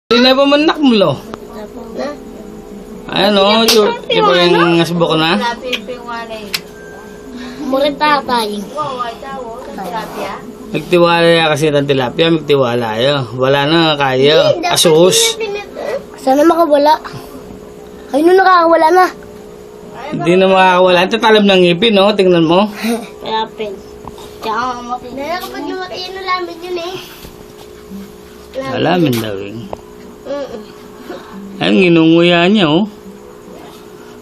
Hindi na pa manak mo lo. Ano, di ba yung nasubok na? Murid tatay. Nagtiwala kasi ng tilapia, magtiwala yo. Wala na, kaya. Asus. Sana makawala. Ay, no, nakakawala na. Hindi na makakawala. Ang tatalab ng ngipin, no? Tingnan mo. Kalapin. Tsaka mamatay. Dahil kapag lumatay yun, lamin yun eh. Alamin daw eh. Ayun, ginunguya niya, oh.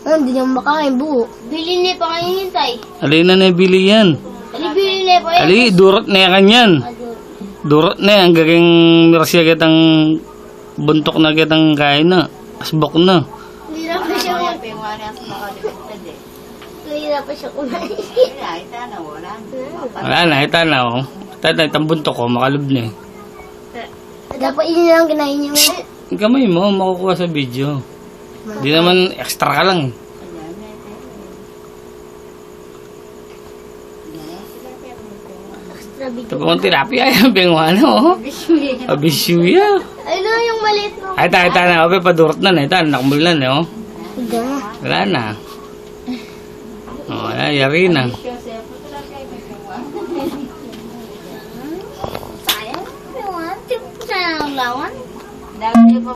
Hindi niya makain buo. Bili niya pa kayo hintay. Alin na nabili yan? Bili niya pa yan. Ali, durot na yan yan. Durot na yan. Gaging mirasya kitang buntok na kitang kain na. Asbok na. Hindi na pa siya kumain. Hindi na pa siya kumain. Wala na, ito na, oh. Itang buntok ko, makalub na eh. Dapat yun lang kinain niya ngayon. Yung kamay mo, makukuha sa video. Di naman extra ka lang. Extra big. Ito pong tilapia, yung bengwana, oh. Abisuya. Ay no, yung maliit mo. Ay, ito na, okay, padurot na na. Ito, nakambul na, oh. Hindi na. Wala na. Oh, wala, yari na. Sayang. Sayang ang lawan.